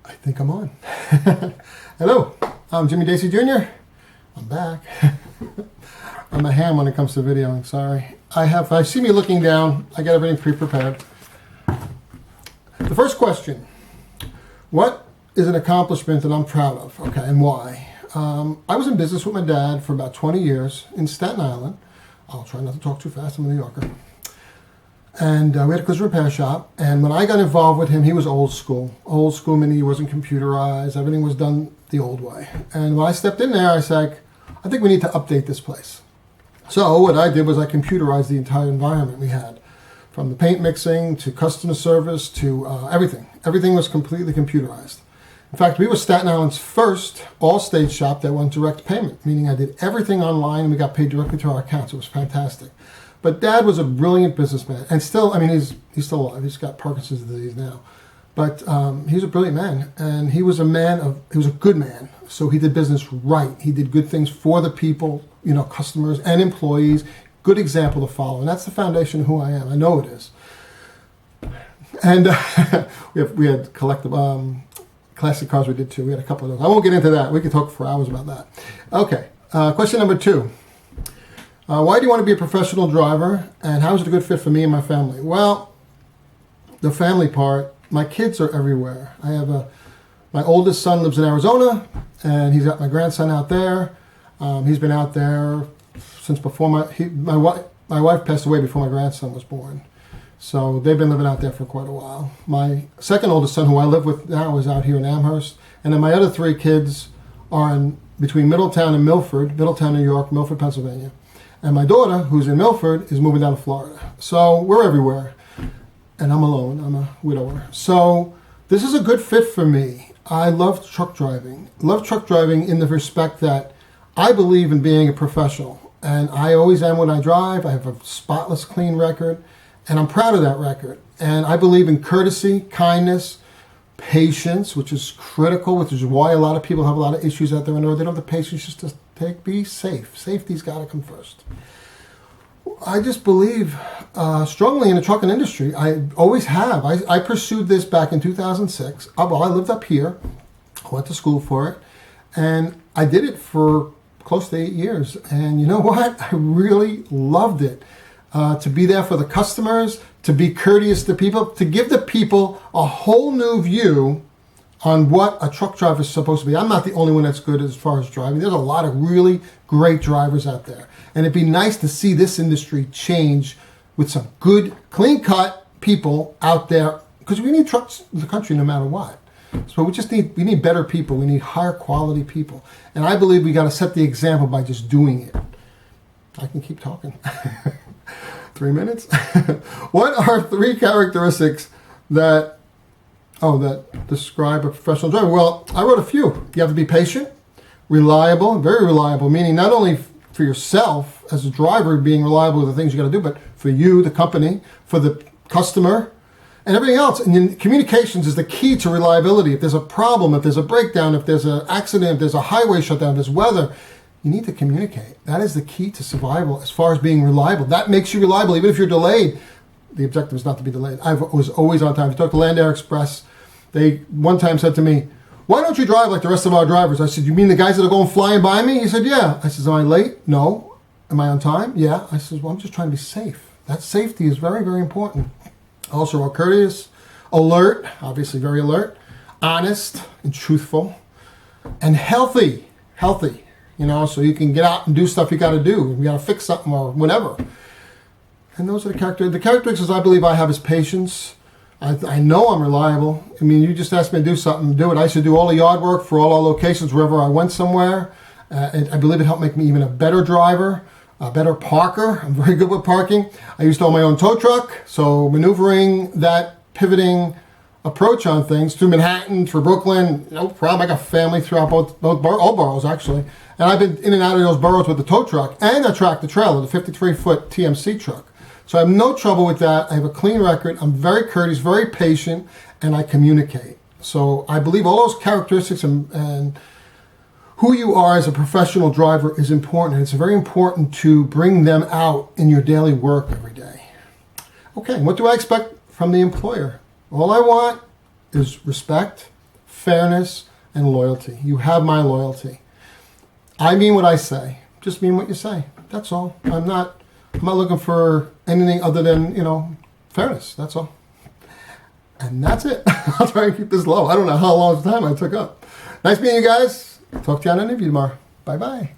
I think I'm on. Hello, I'm Jimmy Dacey Jr. I'm back. I'm a ham when it comes to videoing, sorry. If I see me looking down, I got everything pre-prepared. The first question, what is an accomplishment that I'm proud of? Okay, and why? I was in business with my dad for about 20 years in Staten Island. I'll try not to talk too fast, I'm a New Yorker. And we had a collision repair shop, and when I got involved with him, he was old school. Old school meaning he wasn't computerized, everything was done the old way. And when I stepped in there, I said, I think we need to update this place. So what I did was I computerized the entire environment we had, from the paint mixing to customer service to everything. Everything was completely computerized. In fact, we were Staten Island's first all-stage shop that went direct payment, meaning I did everything online and we got paid directly to our accounts. It was fantastic. But Dad was a brilliant businessman, and still, I mean, he's still alive. He's got Parkinson's disease now, but he was a brilliant man, and he was a good man. So he did business right. He did good things for the people, you know, customers and employees. Good example to follow, and that's the foundation of who I am. I know it is. And we had collective classic cars we did too. We had a couple of those. I won't get into that. We could talk for hours about that. Okay, question number 2. Why do you want to be a professional driver, and how is it a good fit for me and my family? Well, the family part, my kids are everywhere. I have my oldest son lives in Arizona, and he's got my grandson out there. He's been out there since before my wife passed away before my grandson was born. So they've been living out there for quite a while. My second oldest son, who I live with now, is out here in Amherst, and then my other 3 kids are between Middletown and Milford, Middletown, New York, Milford, Pennsylvania. And my daughter, who's in Milford, is moving down to Florida. So we're everywhere. And I'm alone. I'm a widower. So this is a good fit for me. I love truck driving. Love truck driving in the respect that I believe in being a professional. And I always am when I drive. I have a spotless, clean record. And I'm proud of that record. And I believe in courtesy, kindness, patience, which is critical, which is why a lot of people have a lot of issues out there on the road. They don't have the patience just to be safe. Safety's got to come first. I just believe strongly in the trucking industry. I always have. I pursued this back in 2006. I lived up here. I went to school for it. And I did it for close to 8 years. And you know what? I really loved it. To be there for the customers, to be courteous to people, to give the people a whole new view on what a truck driver is supposed to be. I'm not the only one that's good as far as driving. There's a lot of really great drivers out there. And it'd be nice to see this industry change with some good, clean-cut people out there, because we need trucks in the country no matter what. So we need better people. We need higher quality people. And I believe we got to set the example by just doing it. I can keep talking. 3 minutes? What are 3 characteristics that describe a professional driver? Well, I wrote a few. You have to be patient, reliable, very reliable, meaning not only for yourself as a driver being reliable with the things you got to do, but for you, the company, for the customer, and everything else. And communications is the key to reliability. If there's a problem, if there's a breakdown, if there's an accident, if there's a highway shutdown, if there's weather, you need to communicate. That is the key to survival as far as being reliable. That makes you reliable. Even if you're delayed, the objective is not to be delayed. I was always on time. If you talk to Land Air Express, they one time said to me, why don't you drive like the rest of our drivers? I said, you mean the guys that are going flying by me? He said, yeah. I said, am I late? No. Am I on time? Yeah. I said, well, I'm just trying to be safe. That safety is very, very important. Also, are courteous, alert, obviously very alert, honest and truthful, and healthy. You know, so you can get out and do stuff you got to do. You got to fix something or whatever. And those are the characteristics I believe I have is patience. I know I'm reliable. I mean, you just asked me to do something, do it. I used to do all the yard work for all our locations wherever I went somewhere. And I believe it helped make me even a better driver, a better parker. I'm very good with parking. I used to own my own tow truck, so maneuvering that pivoting approach on things through Manhattan, through Brooklyn, no problem. I got family throughout all boroughs, actually. And I've been in and out of those boroughs with the tow truck and a tractor trailer, the 53-foot TMC truck. So I have no trouble with that. I have a clean record. I'm very courteous, very patient, and I communicate. So I believe all those characteristics and who you are as a professional driver is important. And it's very important to bring them out in your daily work every day. Okay, what do I expect from the employer? All I want is respect, fairness and loyalty. You have my loyalty. I mean what I say. Just mean what you say. That's all. I'm not looking for anything other than, fairness. That's all. And that's it. I'll try and keep this low. I don't know how long time I took up. Nice meeting you guys. Talk to you on an interview tomorrow. Bye-bye.